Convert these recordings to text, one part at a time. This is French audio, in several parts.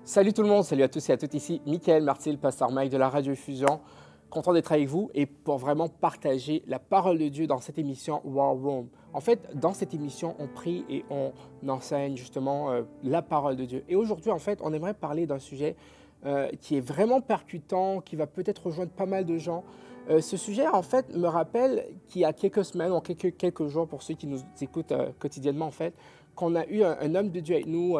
Salut tout le monde, salut à tous et à toutes, ici Michael Martil, pasteur Mike de la Radio-Fusion. Content d'être avec vous et pour vraiment partager la parole de Dieu dans cette émission War Room. En fait, dans cette émission, on prie et on enseigne justement la parole de Dieu. Et aujourd'hui, en fait, on aimerait parler d'un sujet qui est vraiment percutant, qui va peut-être rejoindre pas mal de gens. Ce sujet, en fait, me rappelle qu'il y a quelques semaines ou quelques jours, pour ceux qui nous écoutent quotidiennement, en fait, qu'on a eu un homme de Dieu avec nous,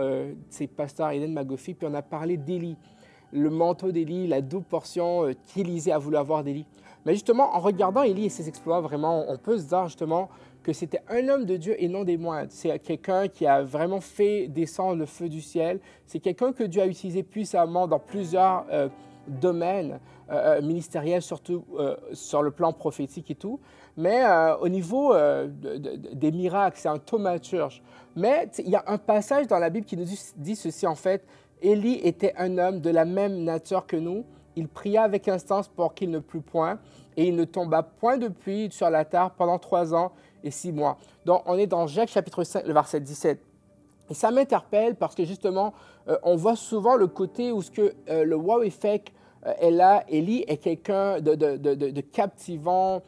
c'est pasteur Hélène Magofi, puis on a parlé d'Élie, le manteau d'Élie, la double portion qu'Élisée a voulu avoir d'Élie. Mais justement, en regardant Élie et ses exploits, vraiment, on peut se dire justement que c'était un homme de Dieu et non des moindres. C'est quelqu'un qui a vraiment fait descendre le feu du ciel. C'est quelqu'un que Dieu a utilisé puissamment dans plusieurs domaines ministériels, surtout sur le plan prophétique et tout. Mais au niveau des miracles, c'est un thaumaturge. Mais il y a un passage dans la Bible qui nous dit ceci, en fait. Élie était un homme de la même nature que nous. Il pria avec instance pour qu'il ne plût point, et il ne tomba point de pluie sur la terre pendant 3 ans et 6 mois. Donc, on est dans Jacques chapitre 5, le verset 17. Et ça m'interpelle parce que justement, on voit souvent le côté où le wow effect est là. Élie est quelqu'un de captivant.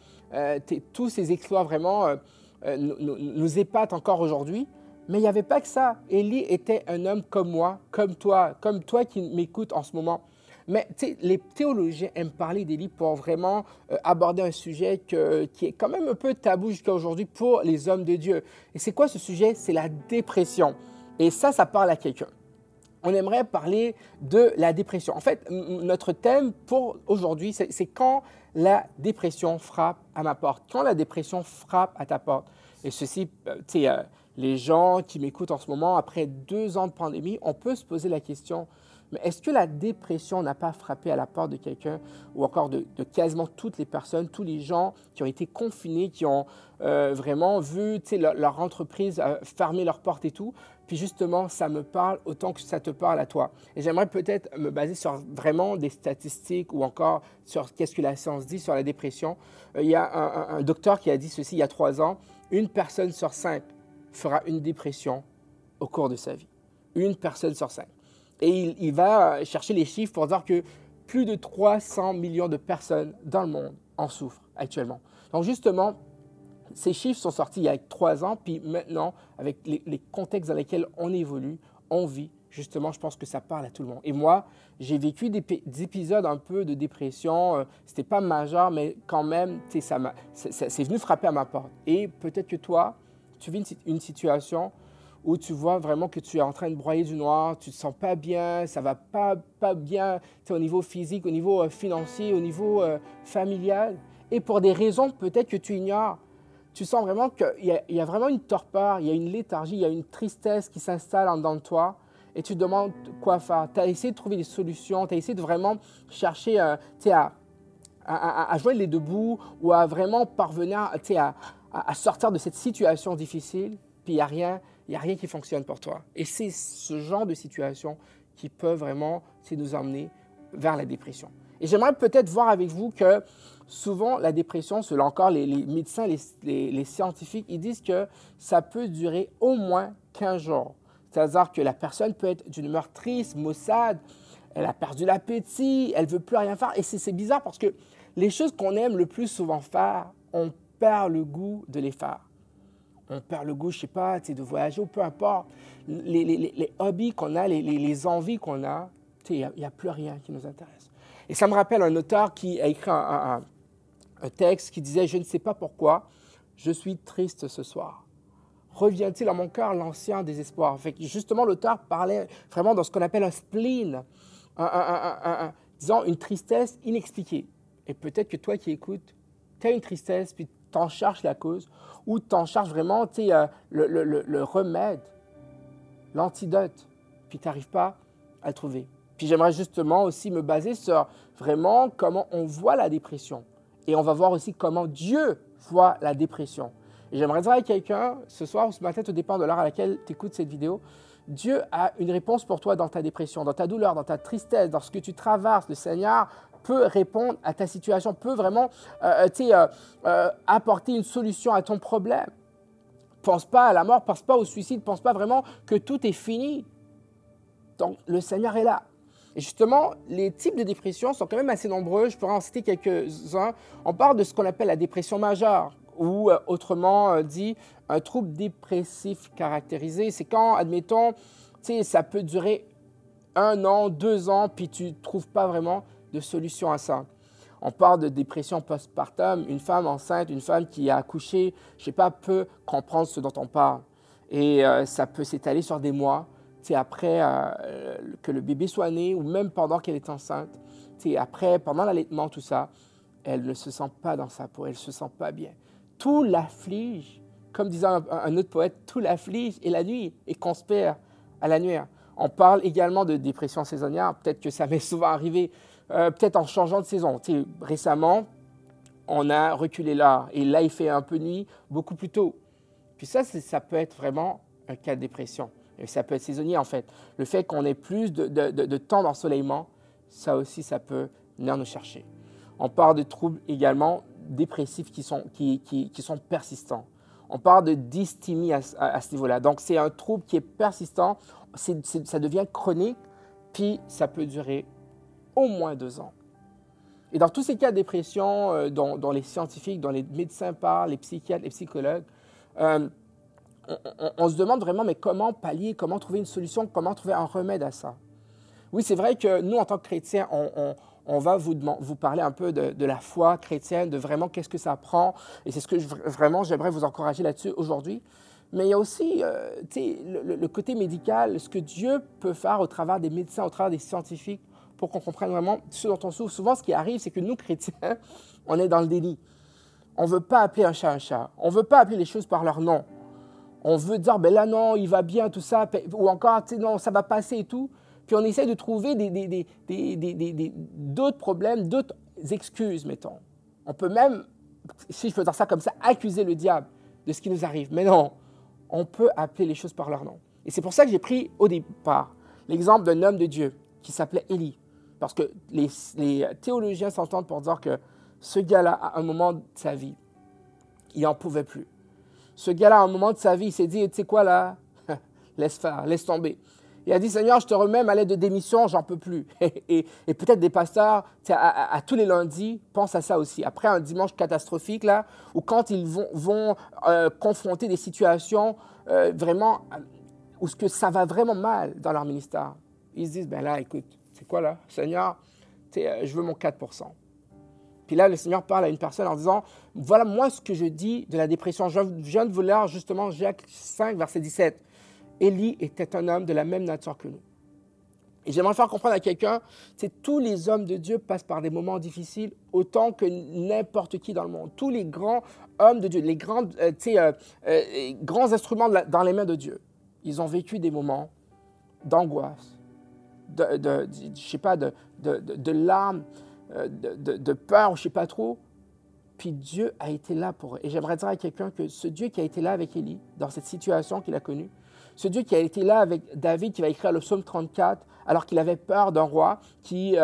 Tous ses exploits vraiment nous épatent encore aujourd'hui. Mais il n'y avait pas que ça. Élie était un homme comme moi, comme toi qui m'écoutes en ce moment. Mais les théologiens aiment parler d'Élie pour vraiment aborder un sujet qui est quand même un peu tabou jusqu'à aujourd'hui pour les hommes de Dieu. Et c'est quoi ce sujet? C'est la dépression. Et ça parle à quelqu'un. On aimerait parler de la dépression. En fait, notre thème pour aujourd'hui, c'est quand la dépression frappe à ma porte. Quand la dépression frappe à ta porte. Et ceci, les gens qui m'écoutent en ce moment, après 2 ans de pandémie, on peut se poser la question, mais est-ce que la dépression n'a pas frappé à la porte de quelqu'un ou encore de quasiment toutes les personnes, tous les gens qui ont été confinés, qui ont vraiment vu leur entreprise fermer leurs portes et tout? Puis justement, ça me parle autant que ça te parle à toi. Et j'aimerais peut-être me baser sur vraiment des statistiques ou encore sur qu'est-ce que la science dit sur la dépression. Il y a un docteur qui a dit ceci il y a 3 ans, une personne sur 5 fera une dépression au cours de sa vie. Une personne sur 5. Et il va chercher les chiffres pour dire que plus de 300 millions de personnes dans le monde en souffrent actuellement. Donc justement, ces chiffres sont sortis il y a 3 ans, puis maintenant, avec les contextes dans lesquels on évolue, on vit, justement, je pense que ça parle à tout le monde. Et moi, j'ai vécu des épisodes un peu de dépression. C'était pas majeur, mais quand même, c'est venu frapper à ma porte. Et peut-être que toi, tu vis une situation où tu vois vraiment que tu es en train de broyer du noir, tu ne te sens pas bien, ça ne va pas bien au niveau physique, au niveau financier, au niveau familial. Et pour des raisons peut-être que tu ignores, tu sens vraiment qu'il y a vraiment une torpeur, il y a une léthargie, il y a une tristesse qui s'installe en dedans de toi et tu te demandes quoi faire. Tu as essayé de trouver des solutions, tu as essayé de vraiment chercher à joindre les deux bouts ou à vraiment parvenir à sortir de cette situation difficile, puis il n'y a rien qui fonctionne pour toi. Et c'est ce genre de situation qui peut vraiment nous emmener vers la dépression. Et j'aimerais peut-être voir avec vous que souvent, la dépression, selon encore les médecins, les scientifiques, ils disent que ça peut durer au moins 15 jours. C'est-à-dire que la personne peut être d'une humeur triste, maussade, elle a perdu l'appétit, elle ne veut plus rien faire. Et c'est bizarre parce que les choses qu'on aime le plus souvent faire, on perd le goût de les faire. On perd le goût, je ne sais pas, de voyager ou peu importe. Les hobbies qu'on a, les envies qu'on a, il n'y a plus rien qui nous intéresse. Et ça me rappelle un auteur qui a écrit un texte qui disait « Je ne sais pas pourquoi, je suis triste ce soir. Revient-il à mon cœur l'ancien désespoir ?» Fait que justement, l'auteur parlait vraiment dans ce qu'on appelle un spleen, disons une tristesse inexpliquée. Et peut-être que toi qui écoutes, tu as une tristesse, puis tu en cherches la cause, ou tu en cherches vraiment le remède, l'antidote, puis tu n'arrives pas à le trouver. Puis j'aimerais justement aussi me baser sur vraiment comment on voit la dépression. Et on va voir aussi comment Dieu voit la dépression. Et j'aimerais dire à quelqu'un, ce soir ou ce matin, tout dépend de l'heure à laquelle tu écoutes cette vidéo, Dieu a une réponse pour toi dans ta dépression, dans ta douleur, dans ta tristesse, dans ce que tu traverses. Le Seigneur peut répondre à ta situation, peut vraiment apporter une solution à ton problème. Pense pas à la mort, pense pas au suicide, pense pas vraiment que tout est fini. Donc, le Seigneur est là. Et justement, les types de dépression sont quand même assez nombreux. Je pourrais en citer quelques-uns. On parle de ce qu'on appelle la dépression majeure, ou autrement dit, un trouble dépressif caractérisé. C'est quand, admettons, ça peut durer 1 an, 2 ans, puis tu ne trouves pas vraiment de solution à ça. On parle de dépression postpartum. Une femme enceinte, une femme qui a accouché, je ne sais pas, peut comprendre ce dont on parle. Et ça peut s'étaler sur des mois. Après que le bébé soit né ou même pendant qu'elle est enceinte, après, pendant l'allaitement, tout ça, elle ne se sent pas dans sa peau, elle ne se sent pas bien. Tout l'afflige, comme disait un autre poète, tout l'afflige et la nuit et conspire à la nuire. On parle également de dépression saisonnière, peut-être que ça m'est souvent arrivé, peut-être en changeant de saison. Récemment, on a reculé l'heure et là, il fait un peu nuit beaucoup plus tôt. Puis ça peut être vraiment un cas de dépression. Et ça peut être saisonnier, en fait. Le fait qu'on ait plus de temps d'ensoleillement, ça aussi, ça peut venir nous chercher. On parle de troubles également dépressifs qui sont persistants. On parle de dysthymie à ce niveau-là. Donc, c'est un trouble qui est persistant, ça devient chronique, puis ça peut durer au moins 2 ans. Et dans tous ces cas de dépression dont les scientifiques, dont les médecins parlent, les psychiatres, les psychologues, on se demande vraiment, mais comment pallier, comment trouver une solution, comment trouver un remède à ça? Oui, c'est vrai que nous, en tant que chrétiens, on va vous parler un peu de la foi chrétienne, de vraiment qu'est-ce que ça prend. Et c'est ce que vraiment j'aimerais vous encourager là-dessus aujourd'hui. Mais il y a aussi le côté médical, ce que Dieu peut faire au travers des médecins, au travers des scientifiques, pour qu'on comprenne vraiment ce dont on souffre. Souvent, ce qui arrive, c'est que nous, chrétiens, on est dans le déni. On ne veut pas appeler un chat un chat. On ne veut pas appeler les choses par leur nom. On veut dire, ben là, non, il va bien, tout ça, ou encore, non, ça va passer et tout. Puis on essaie de trouver d'autres problèmes, d'autres excuses, mettons. On peut même, si je peux dire ça comme ça, accuser le diable de ce qui nous arrive. Mais non, on peut appeler les choses par leur nom. Et c'est pour ça que j'ai pris au départ l'exemple d'un homme de Dieu qui s'appelait Élie. Parce que les théologiens s'entendent pour dire que ce gars-là, à un moment de sa vie, il n'en pouvait plus. Ce gars-là, à un moment de sa vie, il s'est dit, tu sais quoi là, laisse faire, laisse tomber. Il a dit, Seigneur, je te remets ma lettre de démission, j'en peux plus. Et peut-être des pasteurs, à tous les lundis, pensent à ça aussi. Après un dimanche catastrophique, là, où quand ils vont confronter des situations vraiment, où ce que ça va vraiment mal dans leur ministère, ils se disent, ben là, écoute, c'est quoi là, Seigneur, je veux mon 4%. Puis là, le Seigneur parle à une personne en disant, voilà moi ce que je dis de la dépression. Je viens de vous lire justement Jacques 5, verset 17. Élie était un homme de la même nature que nous. Et j'aimerais faire comprendre à quelqu'un, tous les hommes de Dieu passent par des moments difficiles autant que n'importe qui dans le monde. Tous les grands hommes de Dieu, les grands instruments dans les mains de Dieu, ils ont vécu des moments d'angoisse, je sais pas, de larmes, de peur, je ne sais pas trop. Puis Dieu a été là pour eux. Et j'aimerais dire à quelqu'un que ce Dieu qui a été là avec Élie, dans cette situation qu'il a connue, ce Dieu qui a été là avec David, qui va écrire le psaume 34, alors qu'il avait peur d'un roi, qui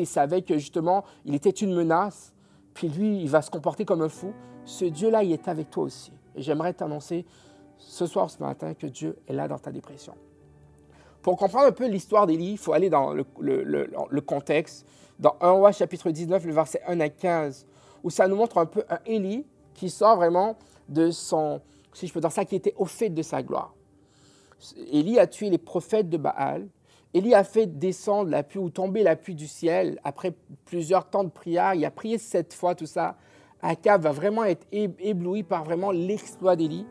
savait que justement, il était une menace, puis lui, il va se comporter comme un fou. Ce Dieu-là, il est avec toi aussi. Et j'aimerais t'annoncer ce soir, ce matin, que Dieu est là dans ta dépression. Pour comprendre un peu l'histoire d'Élie, il faut aller dans le contexte. Dans 1 Roi, chapitre 19, le verset 1 à 15, où ça nous montre un peu un Élie qui sort vraiment de son, si je peux dire ça, qui était au fait de sa gloire. Élie a tué les prophètes de Baal. Élie a fait descendre la pluie ou tomber la pluie du ciel. Après plusieurs temps de prière, il a prié 7 fois, tout ça. Akab va vraiment être ébloui par vraiment l'exploit d'Élie.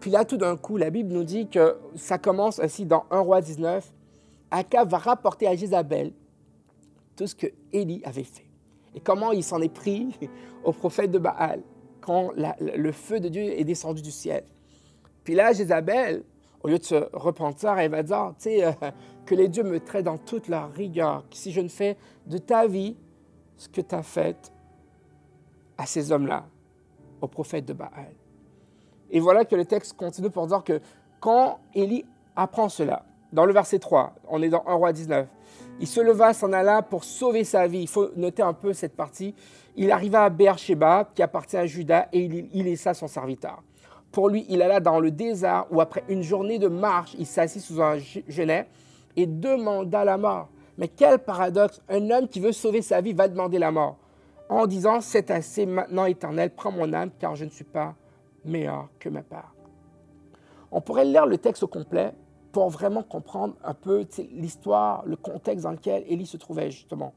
Puis là, tout d'un coup, la Bible nous dit que ça commence ainsi dans 1 Roi 19. Akab va rapporter à Jézabel tout ce que Élie avait fait. Et comment il s'en est pris au prophète de Baal quand le feu de Dieu est descendu du ciel. Puis là, Jézabel, au lieu de se repentir, elle va dire, que les dieux me traitent dans toute leur rigueur, que si je ne fais de ta vie ce que tu as fait à ces hommes-là, au prophète de Baal. Et voilà que le texte continue pour dire que quand Élie apprend cela, dans le verset 3, on est dans 1 Roi 19, il se leva, s'en alla pour sauver sa vie. Il faut noter un peu cette partie. Il arriva à Beersheba, qui appartient à Juda, et il laissa son serviteur. Pour lui, il alla dans le désert, où après une journée de marche, il s'assit sous un genêt et demanda la mort. Mais quel paradoxe! Un homme qui veut sauver sa vie va demander la mort en disant « C'est assez maintenant, Éternel, prends mon âme, car je ne suis pas meilleur que ma part. » On pourrait lire le texte au complet pour vraiment comprendre un peu l'histoire, le contexte dans lequel Élie se trouvait justement.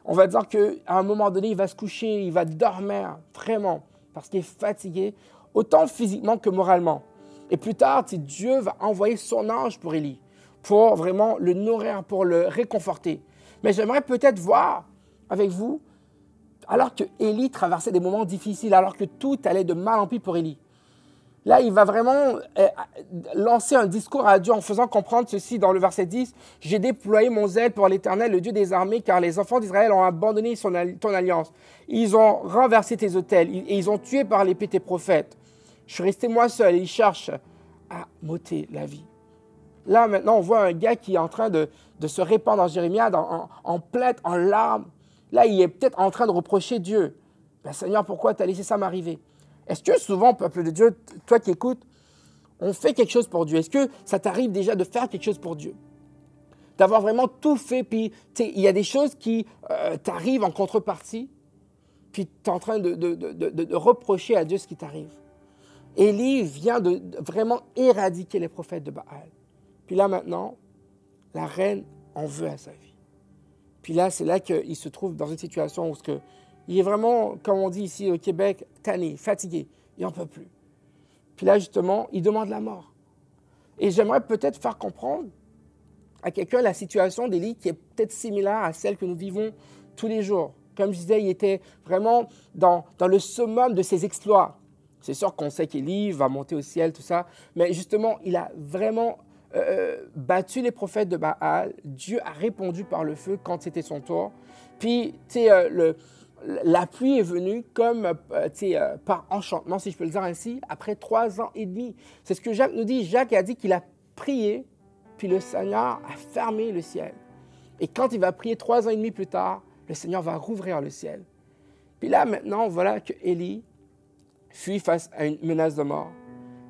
On va dire qu'à un moment donné, il va se coucher, il va dormir vraiment parce qu'il est fatigué, autant physiquement que moralement. Et plus tard, Dieu va envoyer son ange pour Élie, pour vraiment le nourrir, pour le réconforter. Mais j'aimerais peut-être voir avec vous, alors que Élie traversait des moments difficiles, alors que tout allait de mal en pis pour Élie. Là, il va vraiment lancer un discours à Dieu en faisant comprendre ceci dans le verset 10. « J'ai déployé mon zèle pour l'Éternel, le Dieu des armées, car les enfants d'Israël ont abandonné ton alliance. Ils ont renversé tes autels et ils ont tué par l'épée tes prophètes. Je suis resté moi seul et ils cherchent à m'ôter la vie. » Là, maintenant, on voit un gars qui est en train de se répandre en Jérémie, en plainte, en larmes. Là, il est peut-être en train de reprocher Dieu. Ben, « Seigneur, pourquoi tu as laissé ça m'arriver? » Est-ce que souvent, peuple de Dieu, toi qui écoutes, on fait quelque chose pour Dieu? Est-ce que ça t'arrive déjà de faire quelque chose pour Dieu? D'avoir vraiment tout fait, puis il y a des choses qui t'arrivent en contrepartie, puis tu es en train de reprocher à Dieu ce qui t'arrive. Élie vient de vraiment éradiquer les prophètes de Baal. Puis là maintenant, la reine en veut à sa vie. Puis là, c'est là qu'il se trouve dans une situation où il est vraiment, comme on dit ici au Québec, tanné, fatigué, il n'en peut plus. Puis là, justement, il demande la mort. Et j'aimerais peut-être faire comprendre à quelqu'un la situation d'Élie qui est peut-être similaire à celle que nous vivons tous les jours. Comme je disais, il était vraiment dans le summum de ses exploits. C'est sûr qu'on sait qu'Élie va monter au ciel, tout ça, mais justement, il a vraiment battu les prophètes de Baal. Dieu a répondu par le feu quand c'était son tour. Puis, tu sais, la pluie est venue comme par enchantement, si je peux le dire ainsi, après 3 ans et demi. C'est ce que Jacques nous dit. Jacques a dit qu'il a prié, puis le Seigneur a fermé le ciel. Et quand il va prier 3 ans et demi plus tard, le Seigneur va rouvrir le ciel. Puis là, maintenant, voilà que Élie fuit face à une menace de mort.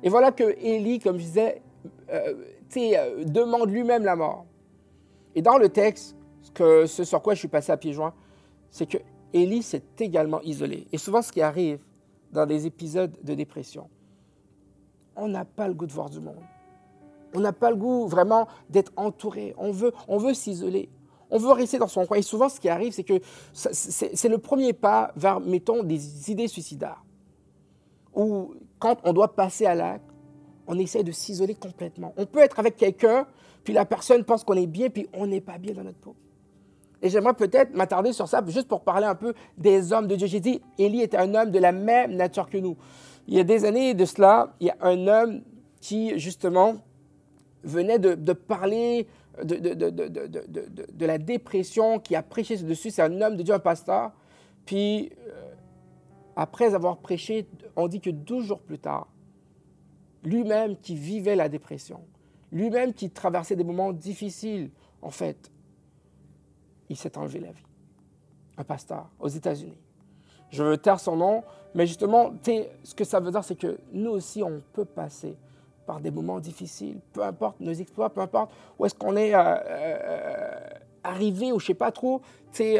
Et voilà que Élie, comme je disais, demande lui-même la mort. Et dans le texte, ce sur quoi je suis passé à pieds joints, c'est que Élie s'est également isolé. Et souvent, ce qui arrive dans des épisodes de dépression, on n'a pas le goût de voir du monde. On n'a pas le goût vraiment d'être entouré. On veut s'isoler. On veut rester dans son coin. Et souvent, ce qui arrive, c'est que c'est le premier pas vers, mettons, des idées suicidaires. Ou quand on doit passer à l'acte, on essaie de s'isoler complètement. On peut être avec quelqu'un, puis la personne pense qu'on est bien, puis on n'est pas bien dans notre peau. Et j'aimerais peut-être m'attarder sur ça, juste pour parler un peu des hommes de Dieu. J'ai dit, Élie était un homme de la même nature que nous. Il y a des années de cela, il y a un homme qui, justement, venait de parler de la dépression, qui a prêché dessus. C'est un homme de Dieu, un pasteur. Puis, après avoir prêché, on dit que 12 jours plus tard, lui-même qui vivait la dépression, lui-même qui traversait des moments difficiles, en fait, il s'est enlevé la vie. Un pasteur aux États-Unis. Je veux taire son nom, mais justement, ce que ça veut dire, c'est que nous aussi, on peut passer par des moments difficiles, peu importe nos exploits, peu importe où est-ce qu'on est arrivé, ou je ne sais pas trop,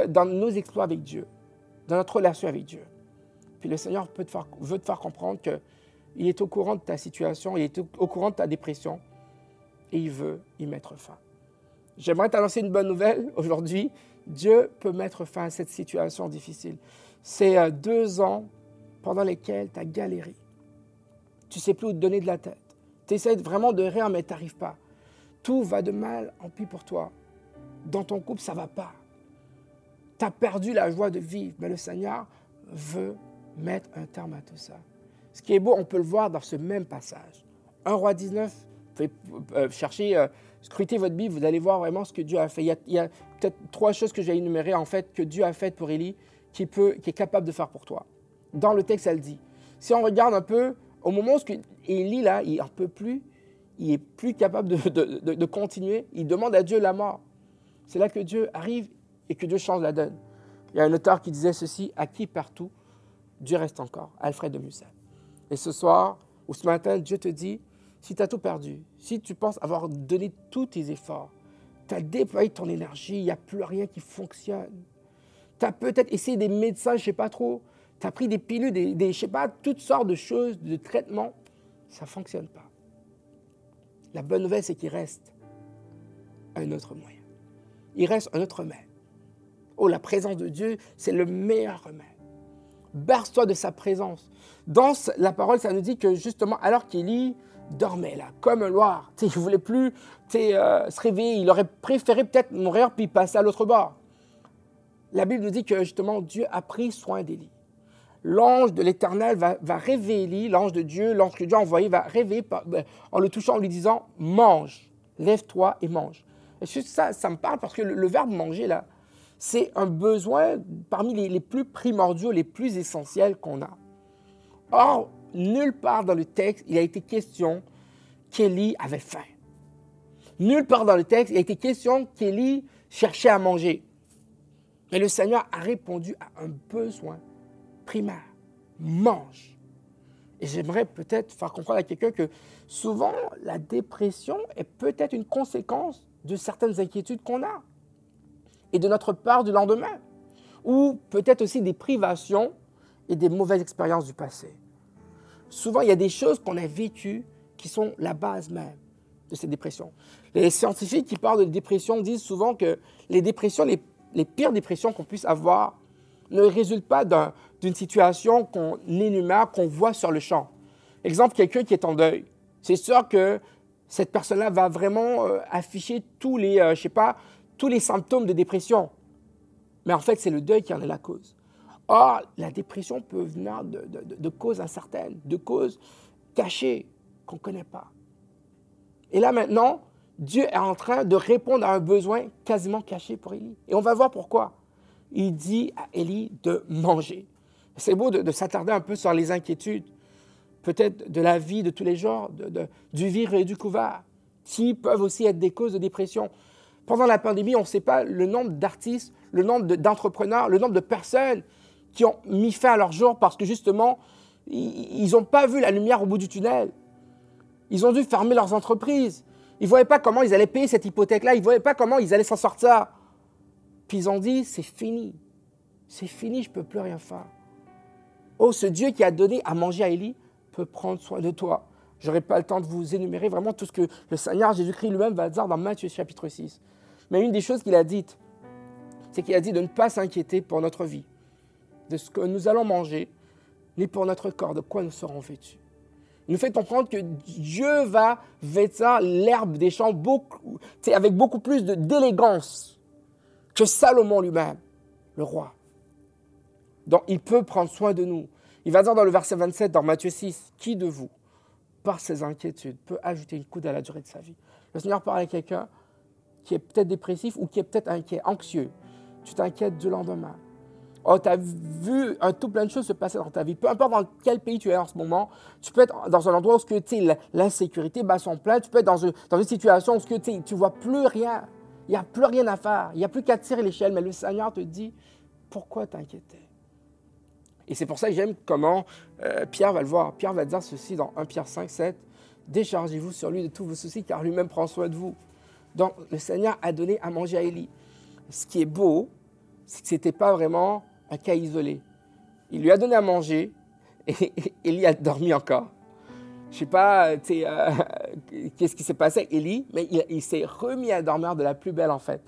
dans nos exploits avec Dieu, dans notre relation avec Dieu. Puis le Seigneur veut te faire comprendre qu'il est au courant de ta situation, il est au courant de ta dépression, et il veut y mettre fin. J'aimerais t'annoncer une bonne nouvelle aujourd'hui. Dieu peut mettre fin à cette situation difficile. C'est 2 ans pendant lesquels tu as galéré. Tu ne sais plus où te donner de la tête. Tu essaies vraiment de rire, mais tu n'arrives pas. Tout va de mal en pis pour toi. Dans ton couple, ça ne va pas. Tu as perdu la joie de vivre, mais le Seigneur veut mettre un terme à tout ça. Ce qui est beau, on peut le voir dans ce même passage. 1 Roi 19, vous pouvez chercher, scruter votre Bible, vous allez voir vraiment ce que Dieu a fait. Il y a peut-être 3 choses que j'ai énumérées, en fait, que Dieu a faites pour Élie, qui est capable de faire pour toi. Dans le texte, elle dit. Si on regarde un peu, au moment où Élie, là, il n'en peut plus, il n'est plus capable de continuer, il demande à Dieu la mort. C'est là que Dieu arrive et que Dieu change la donne. Il y a un auteur qui disait ceci, « À qui partout, Dieu reste encore », Alfred de Musset. Et ce soir, ou ce matin, Dieu te dit, si tu as tout perdu, si tu penses avoir donné tous tes efforts, Tu as déployé ton énergie, il n'y a plus rien qui fonctionne. Tu as peut-être essayé des médecins, je ne sais pas trop. Tu as pris des pilules, je ne sais pas, toutes sortes de choses, de traitements. Ça ne fonctionne pas. La bonne nouvelle, c'est qu'il reste un autre moyen. Il reste un autre remède. Oh, la présence de Dieu, c'est le meilleur remède. Berce-toi de sa présence. Dans la parole, ça nous dit que justement, alors qu'Élie dormait là, comme un loir, il ne voulait plus se réveiller, il aurait préféré peut-être mourir puis passer à l'autre bord. La Bible nous dit que justement, Dieu a pris soin d'Élie. L'ange de l'Éternel va réveiller Élie, l'ange de Dieu, l'ange que Dieu a envoyé, va réveiller en le touchant, en lui disant « mange, lève-toi et mange ». Et ça me parle parce que le verbe « manger » là, c'est un besoin parmi les plus primordiaux, les plus essentiels qu'on a. Or, nulle part dans le texte, il a été question qu'Élie avait faim. Nulle part dans le texte, il a été question qu'Élie cherchait à manger. Mais le Seigneur a répondu à un besoin primaire. Mange. Et j'aimerais peut-être faire comprendre à quelqu'un que souvent, la dépression est peut-être une conséquence de certaines inquiétudes qu'on a et de notre peur du lendemain, ou peut-être aussi des privations et des mauvaises expériences du passé. Souvent, il y a des choses qu'on a vécues qui sont la base même de ces dépressions. Les scientifiques qui parlent de dépression disent souvent que les dépressions, les pires dépressions qu'on puisse avoir ne résultent pas d'une situation qu'on énumère, qu'on voit sur le champ. Exemple, quelqu'un qui est en deuil. C'est sûr que cette personne-là va vraiment afficher tous les symptômes de dépression. Mais en fait, c'est le deuil qui en est la cause. Or, la dépression peut venir de causes incertaines, de causes cachées qu'on ne connaît pas. Et là, maintenant, Dieu est en train de répondre à un besoin quasiment caché pour Élie. Et on va voir pourquoi. Il dit à Élie de manger. C'est beau de s'attarder un peu sur les inquiétudes, peut-être de la vie de tous les jours, du vivre et du couvert, qui peuvent aussi être des causes de dépression. Pendant la pandémie, on ne sait pas le nombre d'artistes, le nombre d'entrepreneurs, le nombre de personnes qui ont mis fin à leur jour parce que justement, ils n'ont pas vu la lumière au bout du tunnel. Ils ont dû fermer leurs entreprises. Ils ne voyaient pas comment ils allaient payer cette hypothèque-là. Ils ne voyaient pas comment ils allaient s'en sortir. Puis ils ont dit, c'est fini. C'est fini, je ne peux plus rien faire. Oh, ce Dieu qui a donné à manger à Élie peut prendre soin de toi. Je n'aurai pas le temps de vous énumérer vraiment tout ce que le Seigneur Jésus-Christ lui-même va dire dans Matthieu chapitre 6. Mais une des choses qu'il a dites, c'est qu'il a dit de ne pas s'inquiéter pour notre vie, de ce que nous allons manger, ni pour notre corps, de quoi nous serons vêtus. Il nous fait comprendre que Dieu va vêtir l'herbe des champs avec beaucoup plus d'élégance que Salomon lui-même, le roi. Donc, il peut prendre soin de nous. Il va dire dans le verset 27, dans Matthieu 6, « Qui de vous, par ses inquiétudes, peut ajouter une coude à la durée de sa vie ?» Le Seigneur parle à quelqu'un qui est peut-être dépressif ou qui est peut-être inquiet, anxieux. Tu t'inquiètes du lendemain. Oh, tu as vu un tout plein de choses se passer dans ta vie. Peu importe dans quel pays tu es en ce moment, tu peux être dans un endroit où l'insécurité bat son plein. Tu peux être dans une situation où tu ne vois plus rien. Il n'y a plus rien à faire. Il n'y a plus qu'à tirer l'échelle. Mais le Seigneur te dit, pourquoi t'inquiéter? Et c'est pour ça que j'aime comment Pierre va le voir. Pierre va dire ceci dans 1 Pierre 5, 7. « Déchargez-vous sur lui de tous vos soucis, car lui-même prend soin de vous. » Donc, le Seigneur a donné à manger à Élie. Ce qui est beau, c'est que ce n'était pas vraiment un cas isolé. Il lui a donné à manger et Élie a dormi encore. Je ne sais pas qu'est-ce qui s'est passé avec Élie, mais il s'est remis à dormir de la plus belle en fait.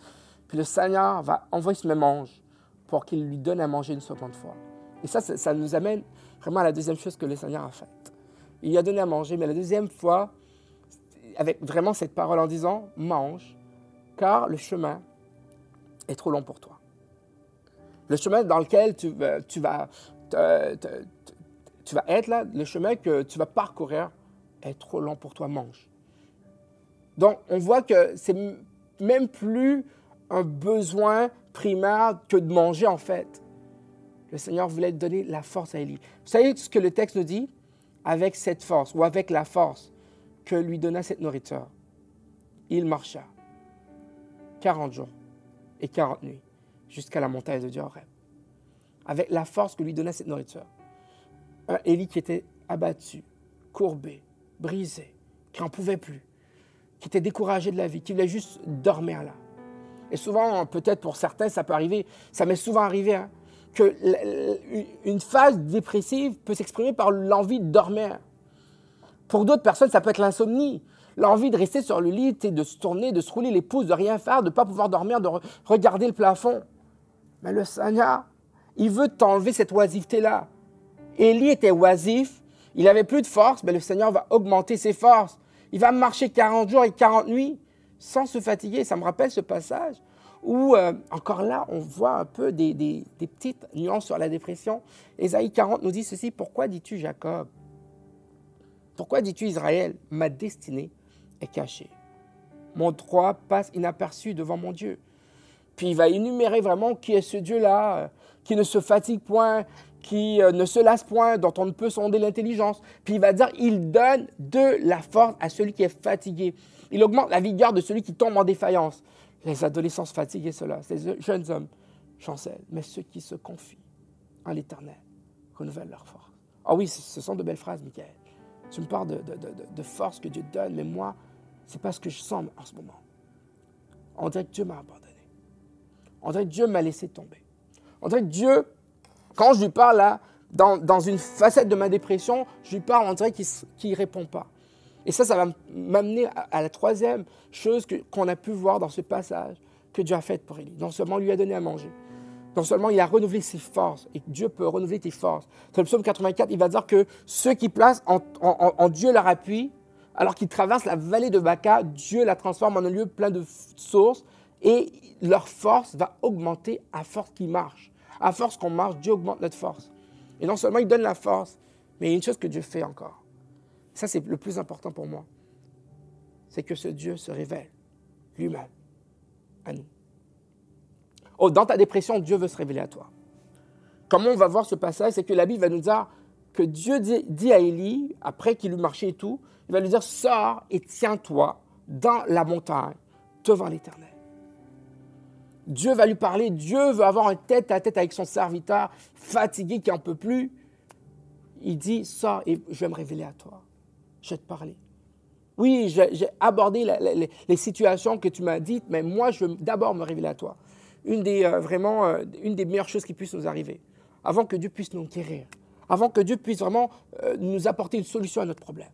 Puis le Seigneur va envoyer ce même ange pour qu'il lui donne à manger une seconde fois. Et ça nous amène vraiment à la deuxième chose que le Seigneur a faite. Il lui a donné à manger, mais la deuxième fois, avec vraiment cette parole en disant « mange, car le chemin est trop long pour toi. » Le chemin dans lequel tu vas être là, le chemin que tu vas parcourir est trop long pour toi, mange. Donc, on voit que c'est même plus un besoin primaire que de manger en fait. Le Seigneur voulait donner la force à Élie. Vous savez ce que le texte nous dit? Avec cette force ou avec la force que lui donna cette nourriture, il marcha 40 jours et 40 nuits jusqu'à la montagne de Dieu Horeb. Avec la force que lui donnait cette nourriture. Un Élie qui était abattu, courbé, brisé, qui n'en pouvait plus, qui était découragé de la vie, qui voulait juste dormir là. Et souvent, peut-être pour certains, ça peut arriver, ça m'est souvent arrivé, hein, qu'une phase dépressive peut s'exprimer par l'envie de dormir. Pour d'autres personnes, ça peut être l'insomnie. L'envie de rester sur le lit, de se tourner, de se rouler les pouces, de rien faire, de ne pas pouvoir dormir, de regarder le plafond. Mais le Seigneur, il veut t'enlever cette oisiveté-là. Élie était oisif, il n'avait plus de force, mais le Seigneur va augmenter ses forces. Il va marcher 40 jours et 40 nuits sans se fatiguer. Ça me rappelle ce passage où, encore là, on voit un peu des petites nuances sur la dépression. Ésaïe 40 nous dit ceci, « Pourquoi dis-tu Jacob? Pourquoi dis-tu Israël? Ma destinée est cachée. Mon droit passe inaperçu devant mon Dieu. » Puis il va énumérer vraiment qui est ce Dieu-là, qui ne se fatigue point, qui ne se lasse point, dont on ne peut sonder l'intelligence. Puis il va dire, il donne de la force à celui qui est fatigué. Il augmente la vigueur de celui qui tombe en défaillance. Les adolescents se fatiguent et cela, ces jeunes hommes chancellent. Mais ceux qui se confient en l'Éternel renouvellent leur force. Ah oui, ce sont de belles phrases, Michael. Tu me parles de force que Dieu donne, mais moi, ce n'est pas ce que je sens en ce moment. On dirait que Dieu m'a abandonné. On dirait que Dieu m'a laissé tomber. On dirait que Dieu, quand je lui parle là, dans une facette de ma dépression, je lui parle, on dirait qu'il ne répond pas. Et ça va m'amener à la troisième chose qu'on a pu voir dans ce passage que Dieu a fait pour Élie. Non seulement il lui a donné à manger, non seulement il a renouvelé ses forces, et Dieu peut renouveler tes forces. Dans le psaume 84, il va dire que ceux qui placent en Dieu leur appui, alors qu'ils traversent la vallée de Baca, Dieu la transforme en un lieu plein de sources, et leur force va augmenter à force qu'ils marchent. À force qu'on marche, Dieu augmente notre force. Et non seulement il donne la force, mais il y a une chose que Dieu fait encore. Ça, c'est le plus important pour moi. C'est que ce Dieu se révèle lui-même à nous. Oh, dans ta dépression, Dieu veut se révéler à toi. Comment on va voir ce passage? C'est que la Bible va nous dire que Dieu dit à Élie, après qu'il lui marchait et tout, il va lui dire, sors et tiens-toi dans la montagne devant l'Éternel. Dieu va lui parler, Dieu veut avoir un tête-à-tête avec son serviteur, fatigué, qui n'en peut plus. Il dit, sors et je vais me révéler à toi. Je vais te parler. Oui, j'ai abordé les situations que tu m'as dites, mais moi, je veux d'abord me révéler à toi. Une des meilleures choses qui puissent nous arriver, avant que Dieu puisse nous guérir, avant que Dieu puisse vraiment nous apporter une solution à notre problème.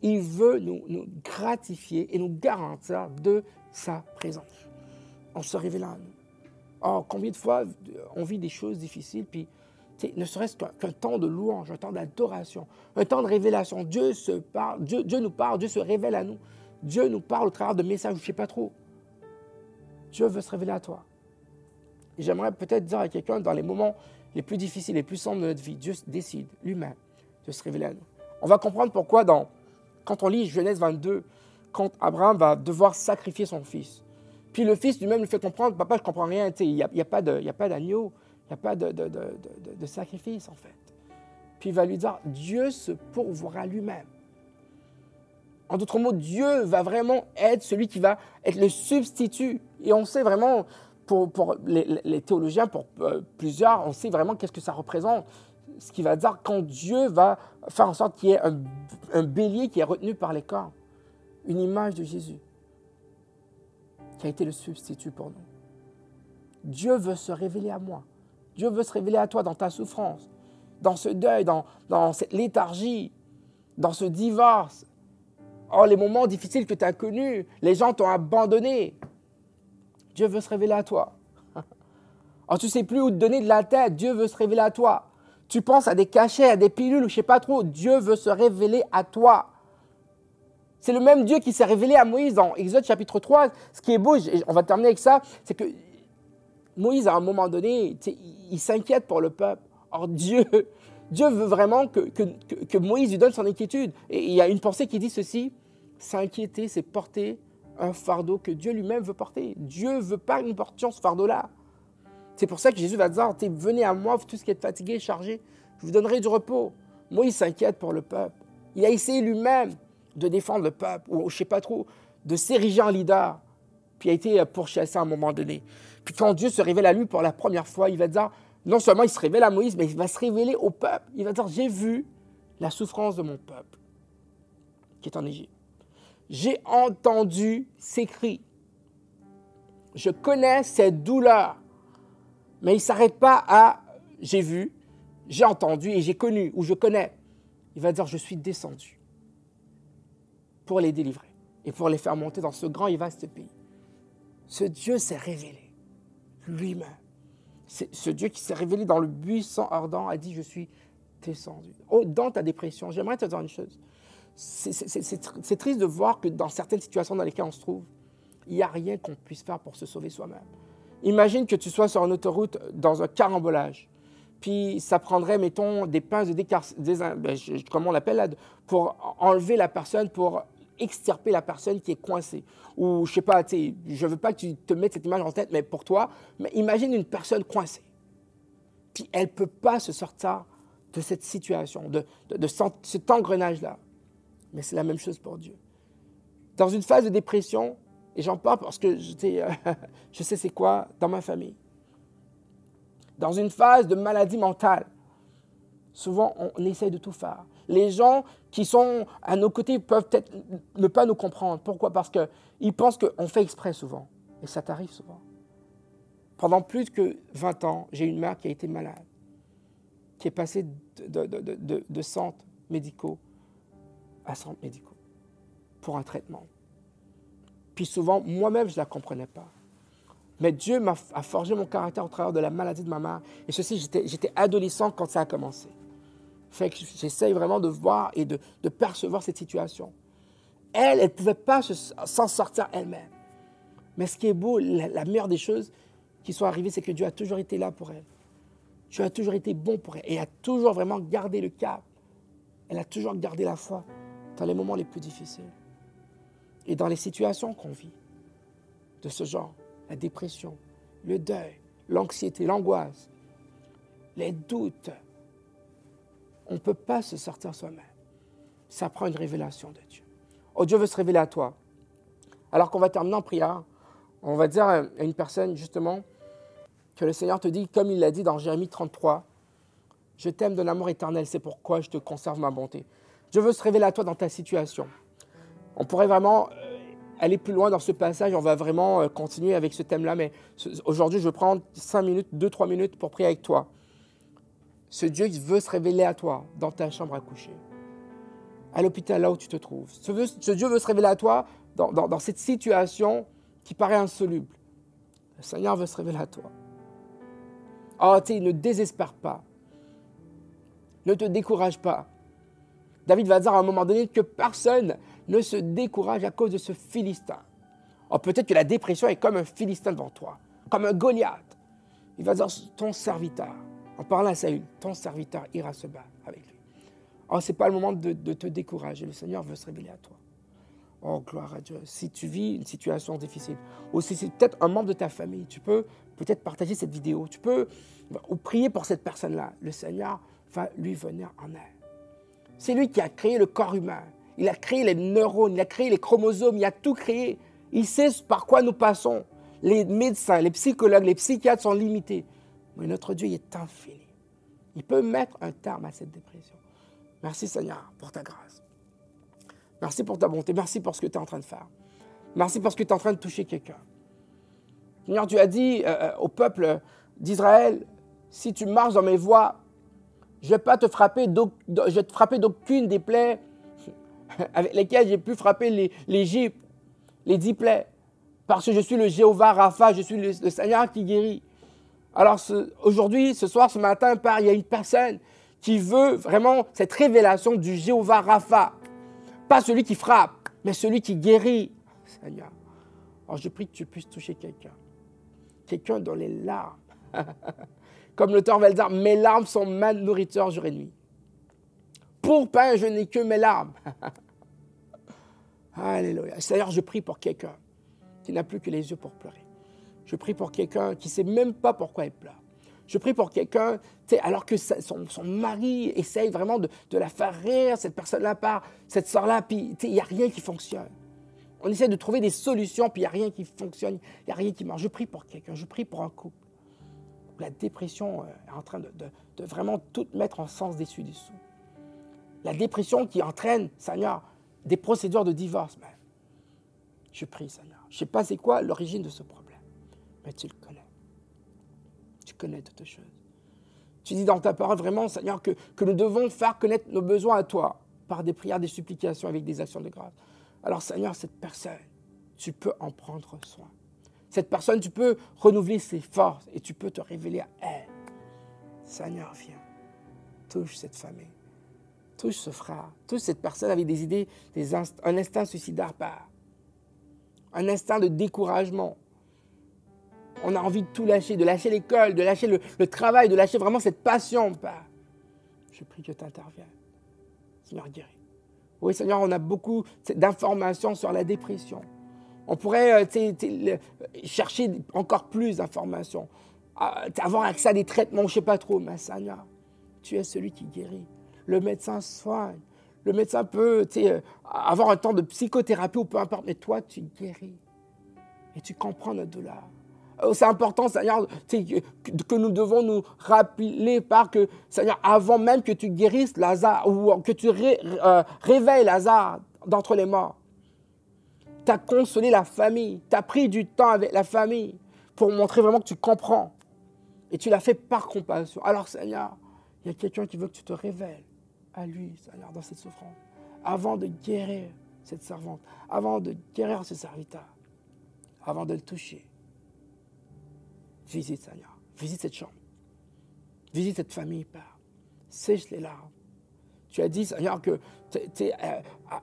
Il veut nous gratifier et nous garantir de sa présence. En se révélant à nous. Oh, combien de fois on vit des choses difficiles, puis ne serait-ce qu'un temps de louange, un temps d'adoration, un temps de révélation. Dieu nous parle, Dieu se révèle à nous. Dieu nous parle au travers de messages, je ne sais pas trop. Dieu veut se révéler à toi. Et j'aimerais peut-être dire à quelqu'un, dans les moments les plus difficiles, les plus sombres de notre vie, Dieu décide lui-même de se révéler à nous. On va comprendre pourquoi quand on lit Genèse 22, quand Abraham va devoir sacrifier son fils. Puis le fils lui-même lui fait comprendre, papa, je ne comprends rien, il n'y a pas d'agneau, il n'y a pas de sacrifice en fait. Puis il va lui dire, Dieu se pourvoira lui-même. En d'autres mots, Dieu va vraiment être celui qui va être le substitut. Et on sait vraiment, pour les théologiens, pour plusieurs, on sait vraiment qu'est-ce que ça représente. Ce qui va dire quand Dieu va faire en sorte qu'il y ait un bélier qui est retenu par les cornes. Une image de Jésus qui a été le substitut pour nous. Dieu veut se révéler à moi. Dieu veut se révéler à toi dans ta souffrance, dans ce deuil, dans cette léthargie, dans ce divorce. Oh, les moments difficiles que tu as connus, les gens t'ont abandonné. Dieu veut se révéler à toi. Oh, tu ne sais plus où te donner de la tête, Dieu veut se révéler à toi. Tu penses à des cachets, à des pilules, ou je ne sais pas trop, Dieu veut se révéler à toi. C'est le même Dieu qui s'est révélé à Moïse dans Exode chapitre 3. Ce qui est beau, on va terminer avec ça, c'est que Moïse, à un moment donné, il s'inquiète pour le peuple. Or, Dieu veut vraiment que Moïse lui donne son inquiétude. Et il y a une pensée qui dit ceci, s'inquiéter, c'est porter un fardeau que Dieu lui-même veut porter. Dieu ne veut pas que nous portions ce fardeau-là. C'est pour ça que Jésus va dire, venez à moi, vous tous qui êtes fatigués et chargés, je vous donnerai du repos. Moïse s'inquiète pour le peuple. Il a essayé lui-même de défendre le peuple, ou je ne sais pas trop, de s'ériger en leader, puis il a été pourchassé à un moment donné. Puis quand Dieu se révèle à lui pour la première fois, il va dire, non seulement il se révèle à Moïse, mais il va se révéler au peuple. Il va dire, j'ai vu la souffrance de mon peuple qui est en Égypte. J'ai entendu ses cris. Je connais cette douleur. Mais il ne s'arrête pas à « j'ai vu, j'ai entendu et j'ai connu » ou « je connais ». Il va dire « je suis descendu » pour les délivrer et pour les faire monter dans ce grand et vaste pays. Ce Dieu s'est révélé lui-même. Ce Dieu qui s'est révélé dans le buisson ardent a dit « je suis descendu ». Oh, dans ta dépression, j'aimerais te dire une chose. C'est triste de voir que dans certaines situations dans lesquelles on se trouve, il n'y a rien qu'on puisse faire pour se sauver soi-même. Imagine que tu sois sur une autoroute dans un carambolage, puis ça prendrait, mettons, des pinces comment on l'appelle là, pour enlever la personne, pour extirper la personne qui est coincée. Ou, je sais pas, je ne veux pas que tu te mettes cette image en tête, mais pour toi, mais imagine une personne coincée. Puis elle ne peut pas se sortir de cette situation, de cet engrenage-là. Mais c'est la même chose pour Dieu. Dans une phase de dépression, et j'en parle parce que je sais c'est quoi dans ma famille. Dans une phase de maladie mentale, souvent on essaye de tout faire. Les gens qui sont à nos côtés peuvent peut-être ne pas nous comprendre. Pourquoi? Parce qu'ils pensent qu'on fait exprès souvent. Et ça t'arrive souvent. Pendant plus que 20 ans, j'ai une mère qui a été malade, qui est passée de centres médicaux à centres médicaux pour un traitement. Puis souvent, moi-même, je ne la comprenais pas. Mais Dieu a forgé mon caractère au travers de la maladie de ma mère. Et ceci, j'étais adolescent quand ça a commencé. Fait que j'essaye vraiment de voir et de percevoir cette situation. Elle ne pouvait pas s'en sortir elle-même. Mais ce qui est beau, la meilleure des choses qui sont arrivées, c'est que Dieu a toujours été là pour elle. Dieu a toujours été bon pour elle. Et a toujours vraiment gardé le cap. Elle a toujours gardé la foi dans les moments les plus difficiles. Et dans les situations qu'on vit, de ce genre, la dépression, le deuil, l'anxiété, l'angoisse, les doutes, on ne peut pas se sortir soi-même. Ça prend une révélation de Dieu. Oh, Dieu veut se révéler à toi. Alors qu'on va terminer en prière, on va dire à une personne, justement, que le Seigneur te dit, comme il l'a dit dans Jérémie 33, « Je t'aime d'un amour éternel, c'est pourquoi je te conserve ma bonté. » Dieu veut se révéler à toi dans ta situation. On pourrait vraiment aller plus loin dans ce passage, on va vraiment continuer avec ce thème-là, mais aujourd'hui, je vais prendre 5 minutes, 2-3 minutes pour prier avec toi. Ce Dieu veut se révéler à toi dans ta chambre à coucher, à l'hôpital, là où tu te trouves. Ce Dieu veut se révéler à toi dans cette situation qui paraît insoluble. Le Seigneur veut se révéler à toi. Oh, ne désespère pas. Ne te décourage pas. David va dire à un moment donné que personne ne se décourage à cause de ce Philistin. Oh, peut-être que la dépression est comme un Philistin devant toi, comme un Goliath. Il va dire, ton serviteur, en parlant à Saül, ton serviteur ira se battre avec lui. Oh, ce n'est pas le moment de te décourager. Le Seigneur veut se révéler à toi. Oh, gloire à Dieu. Si tu vis une situation difficile, ou si c'est peut-être un membre de ta famille, tu peux peut-être partager cette vidéo. Tu peux ou prier pour cette personne-là. Le Seigneur va lui venir en aide. C'est lui qui a créé le corps humain. Il a créé les neurones, il a créé les chromosomes, il a tout créé. Il sait par quoi nous passons. Les médecins, les psychologues, les psychiatres sont limités. Mais notre Dieu, il est infini. Il peut mettre un terme à cette dépression. Merci Seigneur pour ta grâce. Merci pour ta bonté. Merci pour ce que tu es en train de faire. Merci pour ce que tu es en train de toucher quelqu'un. Seigneur, tu as dit au peuple d'Israël, si tu marches dans mes voies, je ne vais pas te frapper, je vais te frapper d'aucune des plaies avec lesquelles j'ai pu frapper l'Égypte, les 10 plaies. Parce que je suis le Jéhovah Rapha, je suis le Seigneur qui guérit. Alors aujourd'hui, ce soir, ce matin, il y a une personne qui veut vraiment cette révélation du Jéhovah Rapha. Pas celui qui frappe, mais celui qui guérit. Seigneur, alors je prie que tu puisses toucher quelqu'un. Quelqu'un dans les larmes. Comme l'auteur va le dire, mes larmes sont ma nourriture jour et nuit. Pour pain, je n'ai que mes larmes. Alléluia. Seigneur, je prie pour quelqu'un qui n'a plus que les yeux pour pleurer. Je prie pour quelqu'un qui ne sait même pas pourquoi il pleure. Je prie pour quelqu'un, alors que son mari essaye vraiment de la faire rire, cette personne-là part, cette soeur-là, puis il n'y a rien qui fonctionne. On essaie de trouver des solutions, puis il n'y a rien qui fonctionne, il n'y a rien qui marche. Je prie pour quelqu'un, je prie pour un couple. La dépression est en train de vraiment tout mettre en sens dessus-dessous. La dépression qui entraîne, Seigneur, des procédures de divorce même. Je prie, Seigneur. Je ne sais pas c'est quoi l'origine de ce problème. mais tu le connais. Tu connais toutes choses. Tu dis dans ta parole vraiment, Seigneur, que nous devons faire connaître nos besoins à toi par des prières, des supplications, avec des actions de grâce. Alors, Seigneur, cette personne, tu peux en prendre soin. Cette personne, tu peux renouveler ses forces et tu peux te révéler à elle. Seigneur, viens, touche cette famille, touche ce frère, touche cette personne avec des idées, un instinct suicidaire, Père. Un instinct de découragement. On a envie de tout lâcher, de lâcher l'école, de lâcher le travail, de lâcher vraiment cette passion, Père. Je prie que tu interviennes. Seigneur, guéris. Oui, Seigneur, on a beaucoup d'informations sur la dépression. On pourrait chercher encore plus d'informations, avoir accès à des traitements, je ne sais pas trop, mais Seigneur, tu es celui qui guérit. Le médecin soigne. Le médecin peut avoir un temps de psychothérapie ou peu importe, mais toi, tu guéris. Et tu comprends notre douleur. C'est important, Seigneur, que nous devons nous rappeler par que, Seigneur, avant même que tu guérisses Lazare ou que tu réveilles Lazare d'entre les morts, tu as consolé la famille, tu as pris du temps avec la famille pour montrer vraiment que tu comprends. Et tu l'as fait par compassion. Alors, Seigneur, il y a quelqu'un qui veut que tu te révèles à lui, Seigneur, dans cette souffrance, avant de guérir cette servante, avant de guérir ce serviteur, avant de le toucher. Visite, Seigneur. Visite cette chambre. Visite cette famille, Père. Sèche les larmes. Tu as dit, Seigneur, que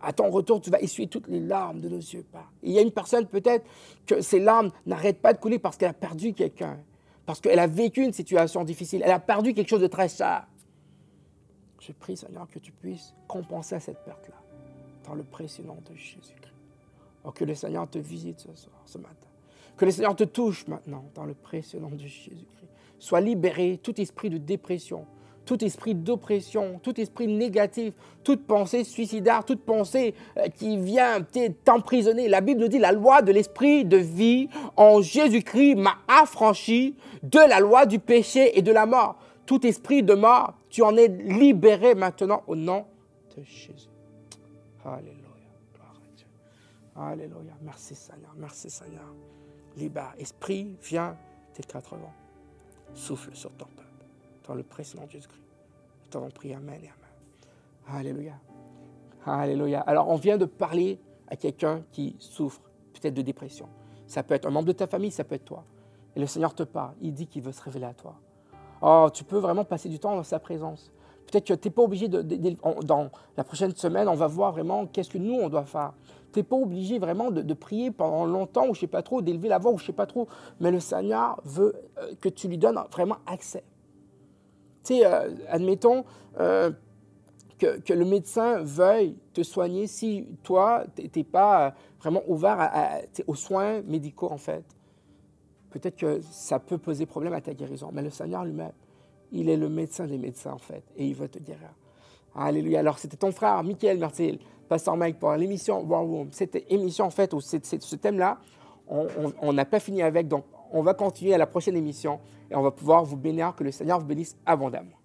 à ton retour, tu vas essuyer toutes les larmes de nos yeux, Père. Et il y a une personne, peut-être, que ces larmes n'arrêtent pas de couler parce qu'elle a perdu quelqu'un. Parce qu'elle a vécu une situation difficile. Elle a perdu quelque chose de très cher. Je prie, Seigneur, que tu puisses compenser cette perte-là. Dans le précieux nom de Jésus-Christ. Oh, que le Seigneur te visite ce soir, ce matin. Que le Seigneur te touche maintenant dans le précieux nom de Jésus-Christ. Sois libéré, tout esprit de dépression, tout esprit d'oppression, tout esprit négatif, toute pensée suicidaire, toute pensée qui vient t'emprisonner. La Bible nous dit la loi de l'esprit de vie en Jésus-Christ m'a affranchi de la loi du péché et de la mort. Tout esprit de mort, tu en es libéré maintenant au nom de Jésus. Alléluia. Gloire à Dieu. Alléluia. Merci Seigneur. Merci Seigneur. Libère. Esprit, viens tes 4 vents. Souffle sur ton peuple. Dans le précieux nom de Jésus-Christ. Nous t'avons prié. Amen et amen. Alléluia. Alléluia. Alors, on vient de parler à quelqu'un qui souffre peut-être de dépression. Ça peut être un membre de ta famille, ça peut être toi. Et le Seigneur te parle. Il dit qu'il veut se révéler à toi. Oh, tu peux vraiment passer du temps dans sa présence. Peut-être que tu n'es pas obligé dans la prochaine semaine, on va voir vraiment qu'est-ce que nous, on doit faire. Tu n'es pas obligé vraiment de prier pendant longtemps, ou je ne sais pas trop, d'élever la voix, ou je ne sais pas trop. Mais le Seigneur veut que tu lui donnes vraiment accès. Tu sais, admettons que le médecin veuille te soigner si toi, tu n'es pas vraiment ouvert aux soins médicaux, en fait. Peut-être que ça peut poser problème à ta guérison. Mais le Seigneur lui-même, il est le médecin des médecins, en fait, et il va te guérir. Alléluia. Alors, c'était ton frère, Michael Martil, Pasteur Mike, pour l'émission War Room. Cette émission, en fait, ce thème-là, on n'a pas fini avec, donc on va continuer à la prochaine émission et on va pouvoir vous bénir, que le Seigneur vous bénisse abondamment.